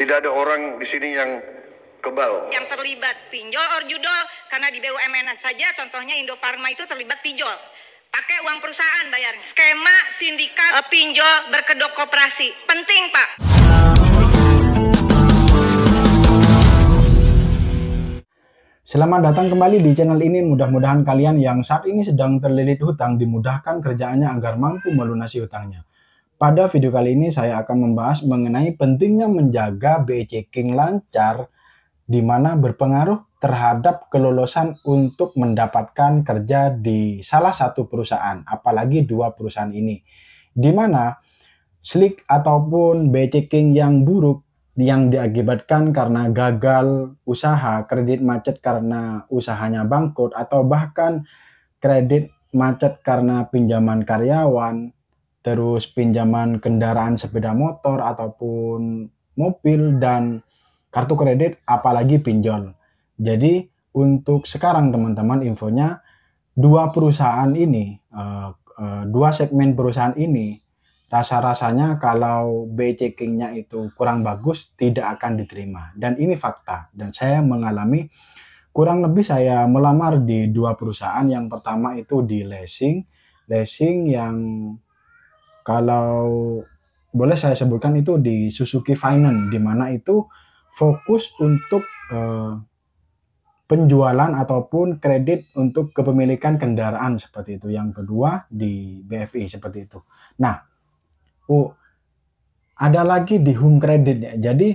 Tidak ada orang di sini yang kebal. Yang terlibat pinjol or judol, karena di BUMN saja contohnya Indofarma itu terlibat pinjol. Pakai uang perusahaan bayar. Skema sindikat pinjol berkedok koperasi. Penting, Pak. Selamat datang kembali di channel ini. Mudah-mudahan kalian yang saat ini sedang terlilit hutang dimudahkan kerjaannya agar mampu melunasi hutangnya. Pada video kali ini saya akan membahas mengenai pentingnya menjaga BI Checking lancar, di mana berpengaruh terhadap kelolosan untuk mendapatkan kerja di salah satu perusahaan, apalagi dua perusahaan ini. Di mana slick ataupun BI Checking yang buruk yang diakibatkan karena gagal usaha, kredit macet karena usahanya bangkrut, atau bahkan kredit macet karena pinjaman karyawan, terus pinjaman kendaraan sepeda motor ataupun mobil, dan kartu kredit, apalagi pinjol. Jadi untuk sekarang teman-teman infonya, dua perusahaan ini, dua segmen perusahaan ini, rasa-rasanya kalau BI Checking-nya itu kurang bagus tidak akan diterima. Dan ini fakta, dan saya mengalami kurang lebih saya melamar di dua perusahaan. Yang pertama itu di leasing yang kalau boleh saya sebutkan itu di Suzuki Finance, di mana itu fokus untuk penjualan ataupun kredit untuk kepemilikan kendaraan seperti itu. Yang kedua di BFI seperti itu. Nah, ada lagi di Home Credit ya. Jadi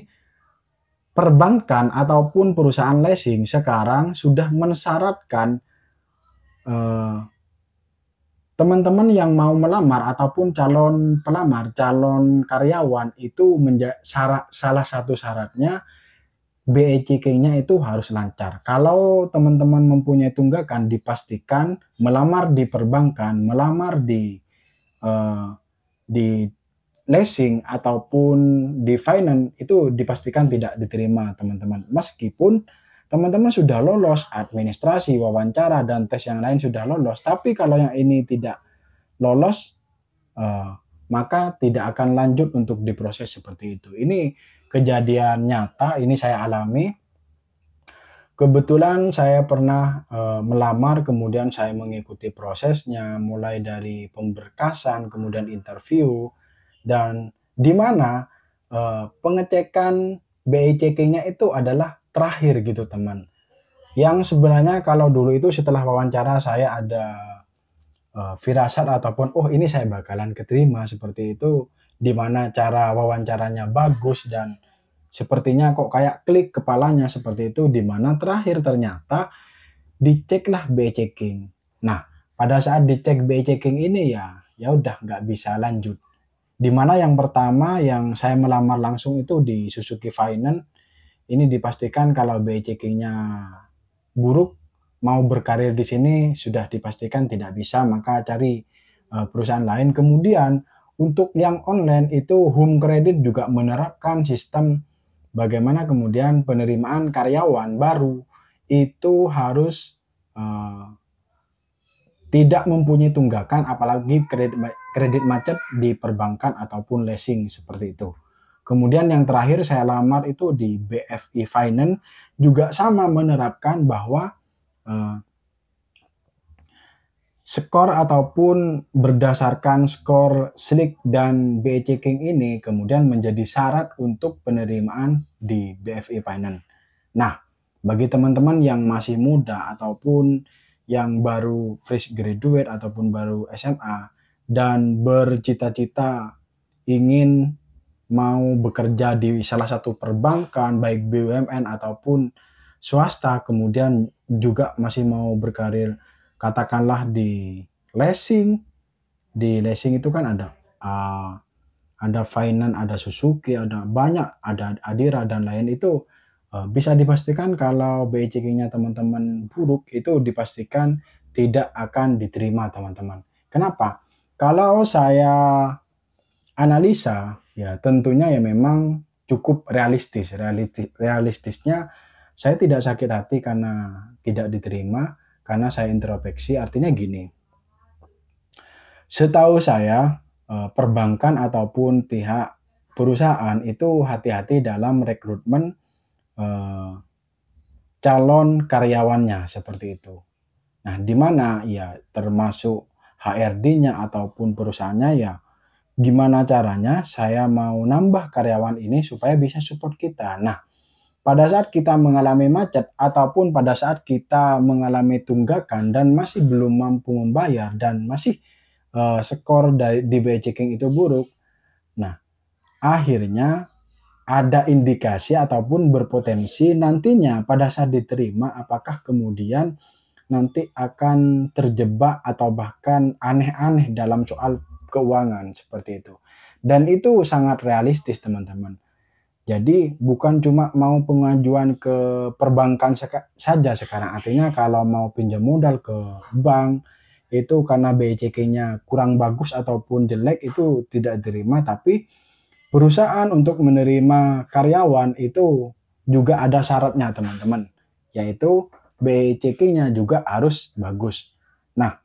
perbankan ataupun perusahaan leasing sekarang sudah mensyaratkan teman-teman yang mau melamar ataupun calon pelamar, calon karyawan itu salah satu syaratnya BI Checking-nya itu harus lancar. Kalau teman-teman mempunyai tunggakan, dipastikan melamar di perbankan, melamar di leasing ataupun di finance itu dipastikan tidak diterima teman-teman. Meskipun teman-teman sudah lolos administrasi, wawancara, dan tes yang lain sudah lolos, tapi kalau yang ini tidak lolos, maka tidak akan lanjut untuk diproses seperti itu. Ini kejadian nyata, ini saya alami. Kebetulan saya pernah melamar, kemudian saya mengikuti prosesnya, mulai dari pemberkasan, kemudian interview, dan di mana pengecekan BI Checking-nya itu adalah terakhir gitu teman. Yang sebenarnya kalau dulu itu setelah wawancara saya ada firasat ataupun oh ini saya bakalan keterima seperti itu, di mana cara wawancaranya bagus dan sepertinya kok kayak klik kepalanya seperti itu, di mana terakhir ternyata diceklah BI Checking. Nah, pada saat dicek BI Checking ini ya udah nggak bisa lanjut. Di mana yang pertama yang saya melamar langsung itu di Suzuki Finance. Ini dipastikan kalau BI Checking-nya buruk, mau berkarir di sini sudah dipastikan tidak bisa, maka cari perusahaan lain. Kemudian untuk yang online itu Home Credit juga menerapkan sistem bagaimana kemudian penerimaan karyawan baru itu harus tidak mempunyai tunggakan, apalagi kredit macet di perbankan ataupun leasing seperti itu. Kemudian yang terakhir saya lamar itu di BFI Finance, juga sama menerapkan bahwa skor ataupun berdasarkan skor slick dan BI Checking ini kemudian menjadi syarat untuk penerimaan di BFI Finance. Nah, bagi teman-teman yang masih muda ataupun yang baru fresh graduate ataupun baru SMA dan bercita-cita ingin mau bekerja di salah satu perbankan, baik BUMN ataupun swasta, kemudian juga masih mau berkarir katakanlah di leasing. Di leasing itu kan ada finance, ada Suzuki, ada banyak, ada Adira dan lain itu. Bisa dipastikan kalau BI Checking-nya teman-teman buruk, itu dipastikan tidak akan diterima teman-teman. Kenapa? Kalau saya analisa ya tentunya ya memang cukup realistisnya saya tidak sakit hati karena tidak diterima, karena saya introspeksi. Artinya gini, setahu saya perbankan ataupun pihak perusahaan itu hati-hati dalam rekrutmen calon karyawannya seperti itu. Nah, di mana ya termasuk HRD-nya ataupun perusahaannya ya gimana caranya saya mau nambah karyawan ini supaya bisa support kita. Nah, pada saat kita mengalami macet ataupun pada saat kita mengalami tunggakan dan masih belum mampu membayar dan masih skor di BI checking itu buruk, nah akhirnya ada indikasi ataupun berpotensi nantinya pada saat diterima apakah kemudian nanti akan terjebak atau bahkan aneh-aneh dalam soal keuangan seperti itu. Dan itu sangat realistis teman-teman. Jadi bukan cuma mau pengajuan ke perbankan saja sekarang. Artinya kalau mau pinjam modal ke bank itu karena BI checking-nya kurang bagus ataupun jelek itu tidak diterima. Tapi perusahaan untuk menerima karyawan itu juga ada syaratnya teman-teman. Yaitu BI checking-nya juga harus bagus. Nah,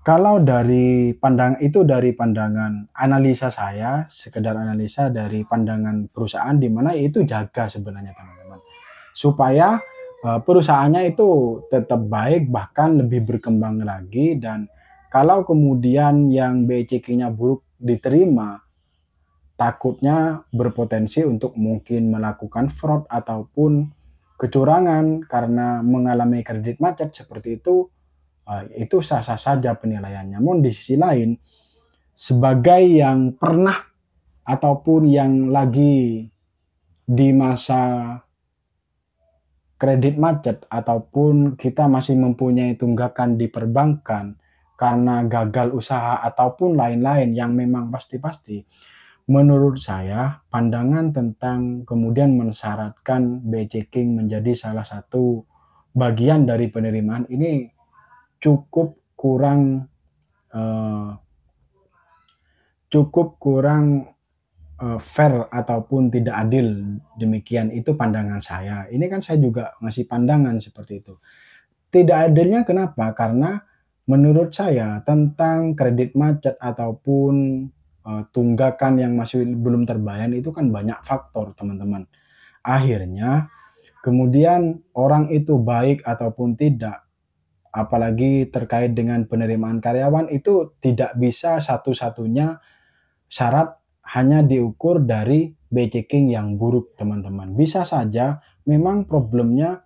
kalau dari pandangan analisa saya, sekedar analisa dari pandangan perusahaan di mana itu jaga sebenarnya teman-teman. Supaya perusahaannya itu tetap baik bahkan lebih berkembang lagi dan kalau kemudian yang BI checking-nya buruk diterima, takutnya berpotensi untuk mungkin melakukan fraud ataupun kecurangan karena mengalami kredit macet seperti itu sah-sah saja penilaiannya. Namun di sisi lain, sebagai yang pernah ataupun yang lagi di masa kredit macet ataupun kita masih mempunyai tunggakan di perbankan karena gagal usaha ataupun lain-lain yang memang pasti-pasti, menurut saya pandangan tentang kemudian mensyaratkan BI checking menjadi salah satu bagian dari penerimaan ini cukup kurang fair ataupun tidak adil. Demikian itu pandangan saya. Ini kan saya juga ngasih pandangan seperti itu. Tidak adilnya kenapa? Karena menurut saya tentang kredit macet ataupun tunggakan yang masih belum terbayar itu kan banyak faktor teman-teman. Akhirnya kemudian orang itu baik ataupun tidak, apalagi terkait dengan penerimaan karyawan itu tidak bisa satu-satunya syarat hanya diukur dari BI checking yang buruk teman-teman. Bisa saja memang problemnya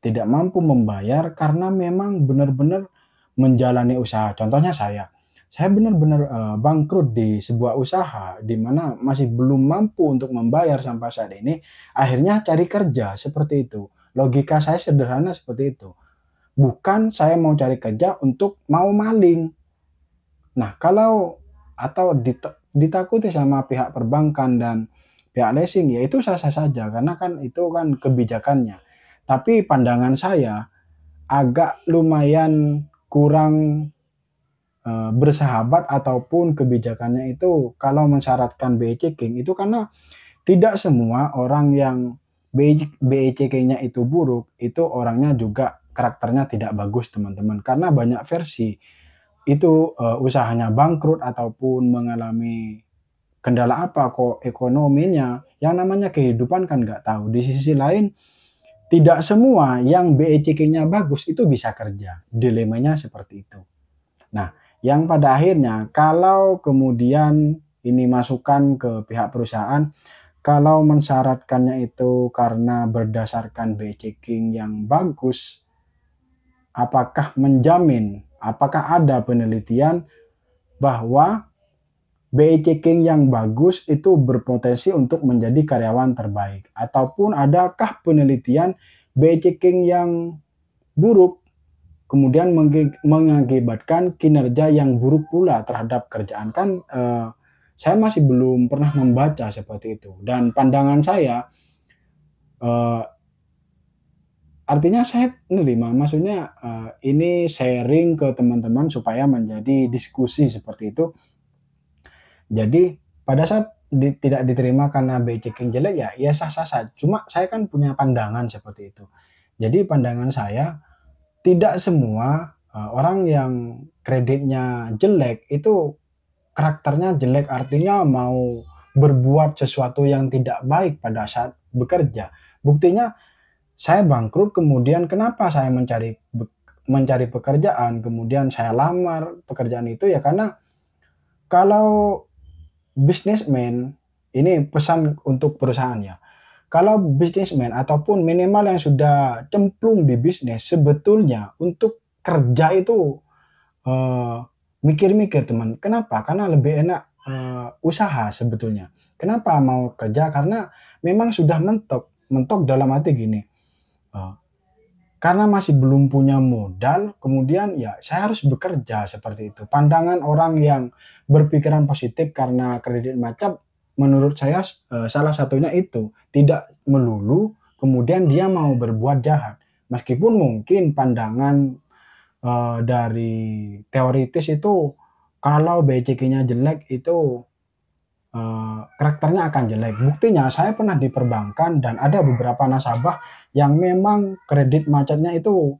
tidak mampu membayar karena memang benar-benar menjalani usaha. Contohnya saya benar-benar bangkrut di sebuah usaha di mana masih belum mampu untuk membayar sampai saat ini. Akhirnya cari kerja seperti itu. Logika saya sederhana seperti itu. Bukan saya mau cari kerja untuk mau maling. Nah, kalau atau ditakuti sama pihak perbankan dan pihak leasing ya itu sah-sah saja karena kan itu kan kebijakannya. Tapi pandangan saya agak lumayan kurang bersahabat ataupun kebijakannya itu kalau mensyaratkan BI checking itu karena tidak semua orang yang BI checking-nya itu buruk itu orangnya juga karakternya tidak bagus teman-teman karena banyak versi itu usahanya bangkrut ataupun mengalami kendala apa kok ekonominya yang namanya kehidupan kan nggak tahu. Di sisi lain tidak semua yang BI checking-nya bagus itu bisa kerja, dilemanya seperti itu. Nah, yang pada akhirnya kalau kemudian ini masukan ke pihak perusahaan, kalau mensyaratkannya itu karena berdasarkan BI checking yang bagus, apakah ada penelitian bahwa BI checking yang bagus itu berpotensi untuk menjadi karyawan terbaik? Ataupun adakah penelitian BI checking yang buruk kemudian mengakibatkan kinerja yang buruk pula terhadap kerjaan? Kan saya masih belum pernah membaca seperti itu. Dan pandangan saya artinya saya menerima, maksudnya ini sharing ke teman-teman supaya menjadi diskusi seperti itu. Jadi pada saat tidak diterima karena BI checking jelek ya sah-sah saja. Cuma saya kan punya pandangan seperti itu. Jadi pandangan saya tidak semua orang yang kreditnya jelek itu karakternya jelek artinya mau berbuat sesuatu yang tidak baik pada saat bekerja. Buktinya saya bangkrut, kemudian kenapa saya mencari pekerjaan, kemudian saya lamar pekerjaan itu ya karena kalau bisnismen, ini pesan untuk perusahaan ya. Kalau bisnismen ataupun minimal yang sudah cemplung di bisnis, sebetulnya untuk kerja itu eh, mikir-mikir teman. Kenapa? Karena lebih enak usaha sebetulnya. Kenapa mau kerja? Karena memang sudah mentok. Mentok dalam arti gini. eh, karena masih belum punya modal, kemudian ya saya harus bekerja seperti itu. Pandangan orang yang berpikiran positif karena kredit macet, menurut saya salah satunya itu tidak melulu kemudian dia mau berbuat jahat. Meskipun mungkin pandangan dari teoritis itu kalau BCK-nya jelek itu karakternya akan jelek. Buktinya saya pernah di perbankan dan ada beberapa nasabah yang memang kredit macetnya itu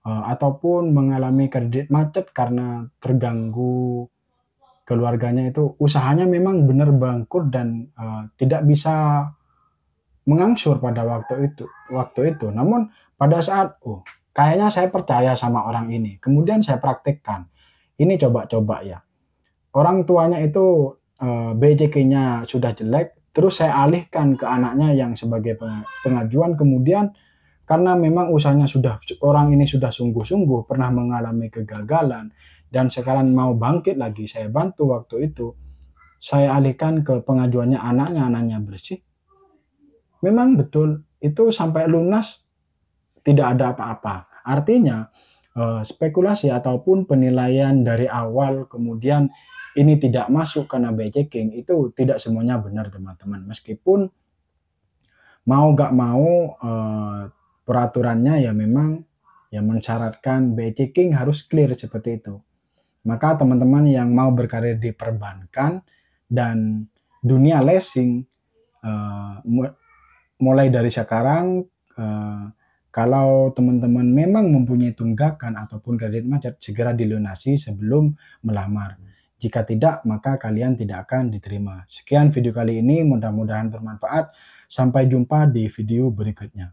ataupun mengalami kredit macet karena terganggu keluarganya itu usahanya memang benar bangkrut dan tidak bisa mengangsur pada waktu itu. Namun pada saat kayaknya saya percaya sama orang ini, kemudian saya praktekkan. Ini coba-coba ya. Orang tuanya itu BCK-nya sudah jelek, terus saya alihkan ke anaknya yang sebagai pengajuan, kemudian karena memang usahanya orang ini sudah sungguh-sungguh pernah mengalami kegagalan dan sekarang mau bangkit lagi, saya bantu waktu itu. Saya alihkan ke pengajuannya anaknya bersih. Memang betul itu sampai lunas tidak ada apa-apa. Artinya spekulasi ataupun penilaian dari awal kemudian ini tidak masuk karena BCK itu tidak semuanya benar teman-teman. Meskipun mau gak mau peraturannya ya memang yang mensyaratkan BCK harus clear seperti itu. Maka teman-teman yang mau berkarir di perbankan dan dunia leasing mulai dari sekarang kalau teman-teman memang mempunyai tunggakan ataupun kredit macet segera dilunasi sebelum melamar. Jika tidak maka kalian tidak akan diterima. Sekian video kali ini, mudah-mudahan bermanfaat. Sampai jumpa di video berikutnya.